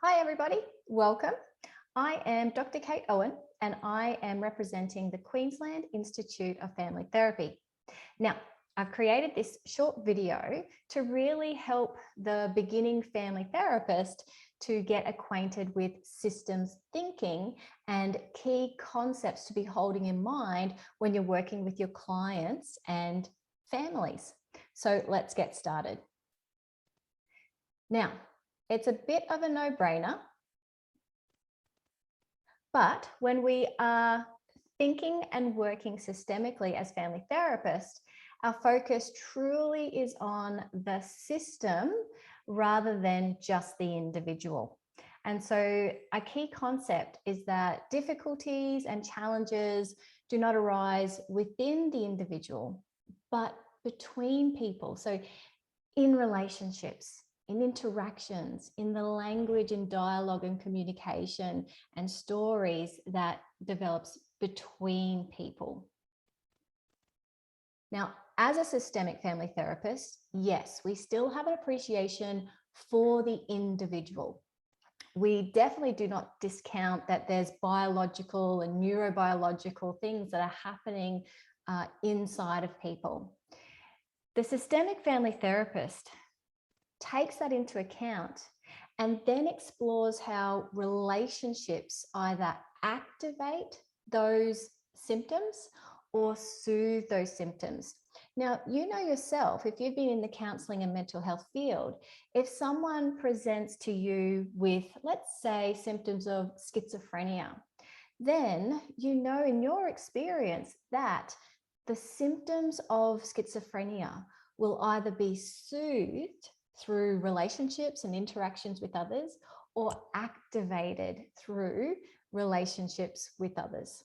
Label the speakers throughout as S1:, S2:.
S1: Hi, everybody. Welcome. I am Dr. Kate Owen, and I am representing the Queensland Institute of Family Therapy. Now, I've created this short video to really help the beginning family therapist to get acquainted with systems thinking and key concepts to be holding in mind when you're working with your clients and families. So let's get started. Now, it's a bit of a no-brainer, but when we are thinking and working systemically as family therapists, our focus truly is on the system rather than just the individual. And so a key concept is that difficulties and challenges do not arise within the individual, but between people. So in relationships, in interactions, in the language and dialogue and communication and stories that develops between people. Now, as a systemic family therapist, yes, we still have an appreciation for the individual. We definitely do not discount that there's biological and neurobiological things that are happening inside of people. The systemic family therapist takes that into account and then explores how relationships either activate those symptoms or soothe those symptoms. Now, you know yourself, if you've been in the counseling and mental health field, if someone presents to you with, let's say, symptoms of schizophrenia, then you know in your experience that the symptoms of schizophrenia will either be soothed through relationships and interactions with others, or activated through relationships with others.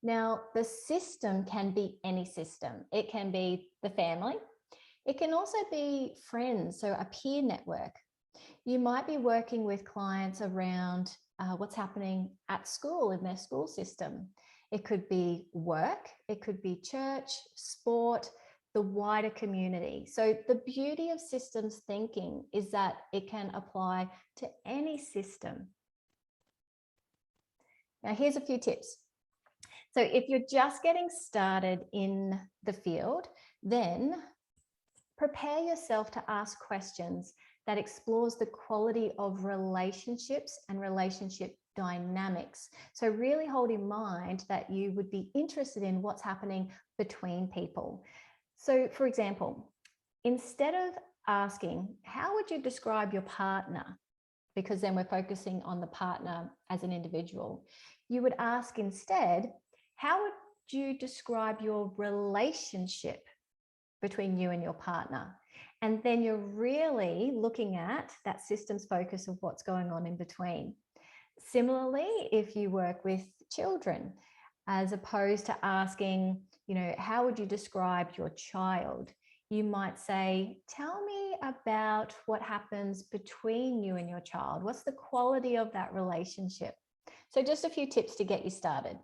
S1: Now, the system can be any system. It can be the family. It can also be friends, so a peer network. You might be working with clients around what's happening at school in their school system. It could be work, it could be church, sport, the wider community. So the beauty of systems thinking is that it can apply to any system. Now, here's a few tips. So if you're just getting started in the field, then prepare yourself to ask questions that explores the quality of relationships and relationship dynamics. So really hold in mind that you would be interested in what's happening between people. So for example, instead of asking, how would you describe your partner? Because then we're focusing on the partner as an individual. You would ask instead, how would you describe your relationship between you and your partner? And then you're really looking at that systems focus of what's going on in between. Similarly, if you work with children, as opposed to asking, how would you describe your child? You might say, tell me about what happens between you and your child. What's the quality of that relationship? So just a few tips to get you started.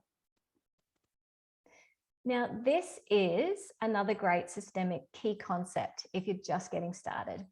S1: Now, this is another great systemic key concept if you're just getting started,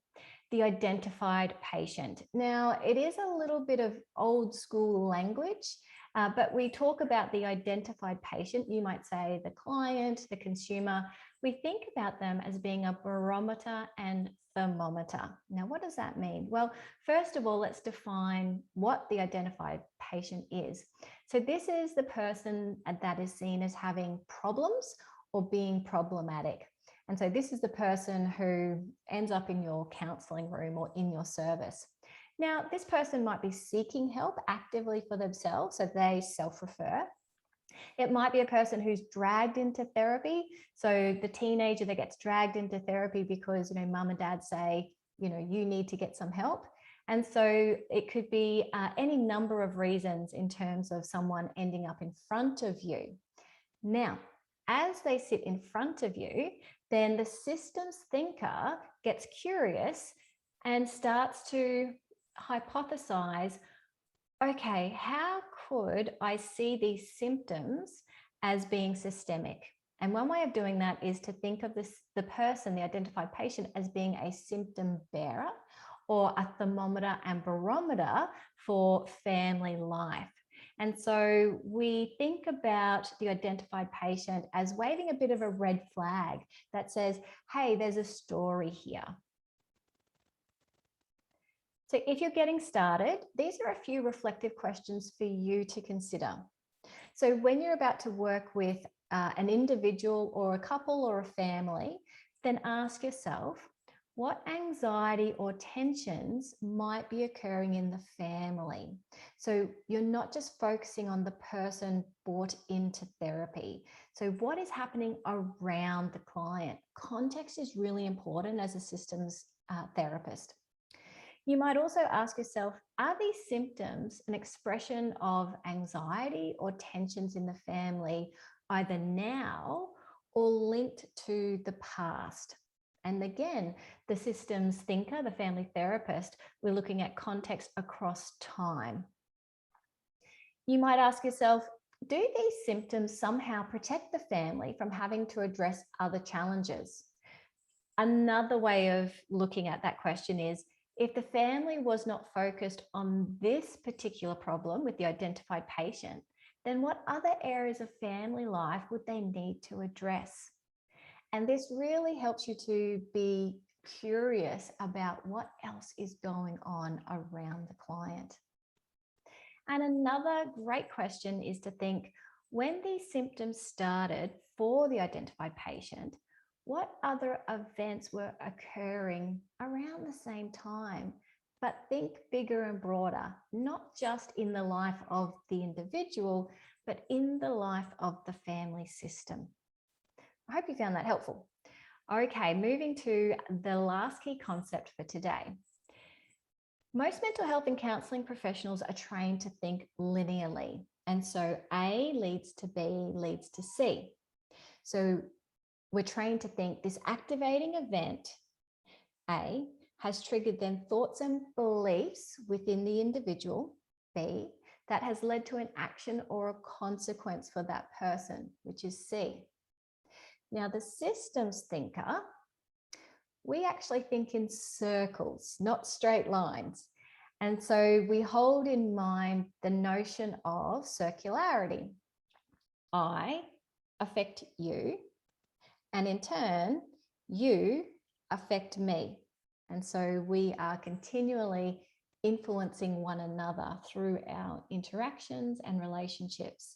S1: the identified patient. Now, it is a little bit of old school language, but we talk about the identified patient. You might say the client, the consumer. We think about them as being a barometer and thermometer. Now, what does that mean? Well, first of all, let's define what the identified patient is. So this is the person that is seen as having problems or being problematic. And so this is the person who ends up in your counseling room or in your service. Now, this person might be seeking help actively for themselves, so they self-refer. It might be a person who's dragged into therapy. So the teenager that gets dragged into therapy because, mum and dad say, you need to get some help. And so it could be any number of reasons in terms of someone ending up in front of you. Now, as they sit in front of you, then the systems thinker gets curious and starts to hypothesize, okay, how could I see these symptoms as being systemic? And one way of doing that is to think of the person, the identified patient, as being a symptom bearer or a thermometer and barometer for family life. And so we think about the identified patient as waving a bit of a red flag that says, hey, there's a story here. So if you're getting started, these are a few reflective questions for you to consider. So when you're about to work with an individual or a couple or a family, then ask yourself, what anxiety or tensions might be occurring in the family? So you're not just focusing on the person brought into therapy. So what is happening around the client? Context is really important as a systems therapist. You might also ask yourself, are these symptoms an expression of anxiety or tensions in the family, either now or linked to the past? And again, the systems thinker, the family therapist, we're looking at context across time. You might ask yourself, do these symptoms somehow protect the family from having to address other challenges? Another way of looking at that question is, if the family was not focused on this particular problem with the identified patient, then what other areas of family life would they need to address? And this really helps you to be curious about what else is going on around the client. And another great question is to think, when these symptoms started for the identified patient, what other events were occurring around the same time? But think bigger and broader, not just in the life of the individual, but in the life of the family system. I hope you found that helpful. Okay, moving to the last key concept for today. Most mental health and counselling professionals are trained to think linearly. And so A leads to B leads to C. So we're trained to think this activating event, A, has triggered then thoughts and beliefs within the individual, B, that has led to an action or a consequence for that person, which is C. Now, the systems thinker, we actually think in circles, not straight lines. And so we hold in mind the notion of circularity. I affect you, and in turn, you affect me. And so we are continually influencing one another through our interactions and relationships.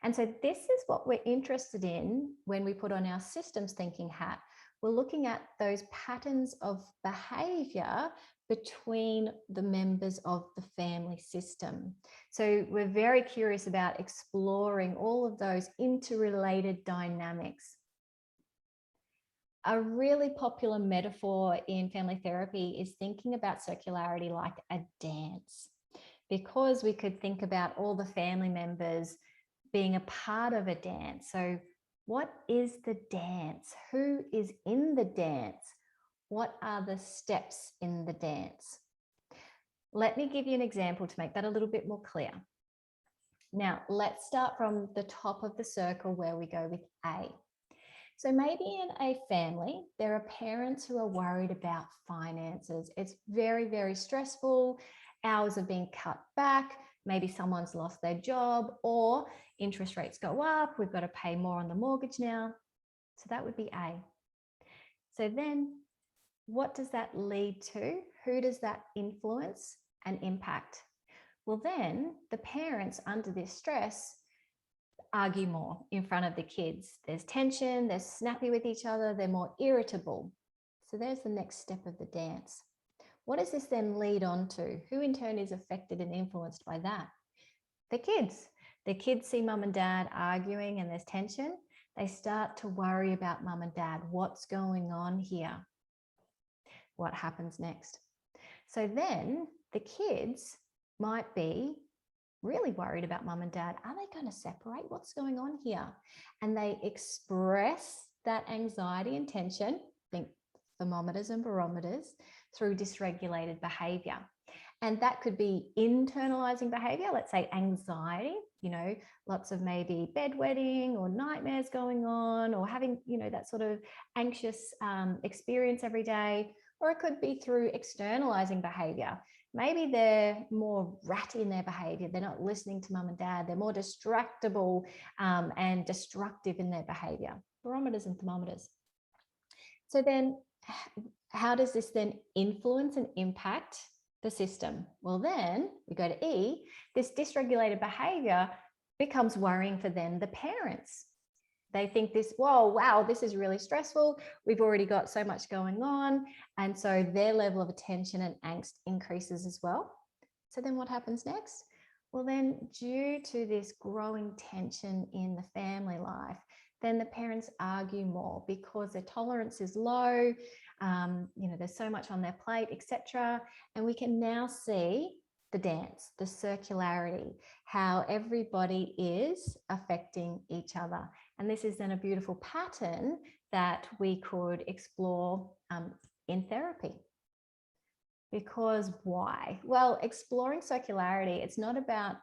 S1: And so this is what we're interested in when we put on our systems thinking hat. We're looking at those patterns of behavior between the members of the family system. So we're very curious about exploring all of those interrelated dynamics. A really popular metaphor in family therapy is thinking about circularity like a dance, because we could think about all the family members being a part of a dance. So what is the dance? Who is in the dance? What are the steps in the dance? Let me give you an example to make that a little bit more clear. Now, let's start from the top of the circle where we go with A. So maybe in a family, there are parents who are worried about finances. It's very, very stressful. Hours are being cut back. Maybe someone's lost their job, or interest rates go up. We've got to pay more on the mortgage now. So that would be A. So then what does that lead to? Who does that influence and impact? Well, then the parents under this stress argue more in front of the kids. There's tension, they're snappy with each other, they're more irritable. So there's the next step of the dance. What does this then lead on to? Who in turn is affected and influenced by that? The kids. The kids see mum and dad arguing and there's tension. They start to worry about mum and dad. What's going on here? What happens next? So then the kids might be really worried about mum and dad. Are they going to separate? What's going on here? And they express that anxiety and tension, think thermometers and barometers, through dysregulated behavior. And that could be internalizing behavior, let's say anxiety, lots of maybe bedwetting or nightmares going on, or having, that sort of anxious experience every day. or it could be through externalizing behavior. Maybe they're more ratty in their behavior. They're not listening to mum and dad. They're more distractible and destructive in their behavior. Barometers and thermometers. So then how does this then influence and impact the system? Well, then we go to E. This dysregulated behavior becomes worrying for them, the parents. They think this, whoa, wow, this is really stressful. We've already got so much going on. And so their level of attention and angst increases as well. So then what happens next? Well, then due to this growing tension in the family life, then the parents argue more because their tolerance is low. There's so much on their plate, etc. And we can now see the dance, the circularity, how everybody is affecting each other. And this is then a beautiful pattern that we could explore in therapy. Because why? Well, exploring circularity, it's not about,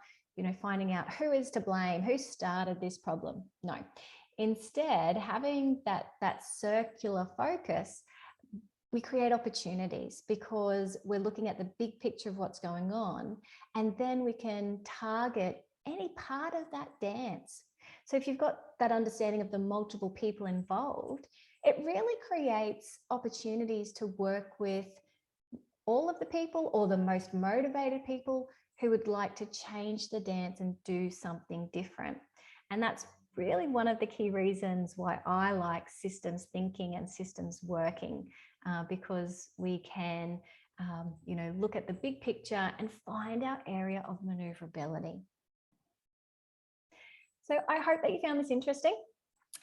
S1: finding out who is to blame, who started this problem. No. Instead, having that circular focus, we create opportunities because we're looking at the big picture of what's going on, and then we can target any part of that dance. So if you've got that understanding of the multiple people involved, it really creates opportunities to work with all of the people or the most motivated people who would like to change the dance and do something different. And that's really one of the key reasons why I like systems thinking and systems working, because we can, look at the big picture and find our area of maneuverability. So I hope that you found this interesting.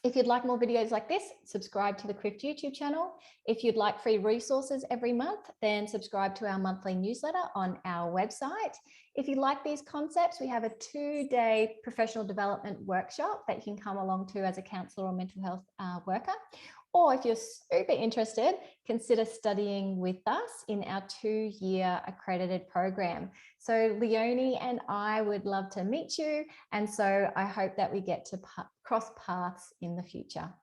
S1: If you'd like more videos like this, subscribe to the Crift YouTube channel. If you'd like free resources every month, then subscribe to our monthly newsletter on our website. If you like these concepts, we have a 2-day professional development workshop that you can come along to as a counsellor or mental health worker. Or if you're super interested, consider studying with us in our 2-year accredited program. So Leonie and I would love to meet you. And so I hope that we get to cross paths in the future.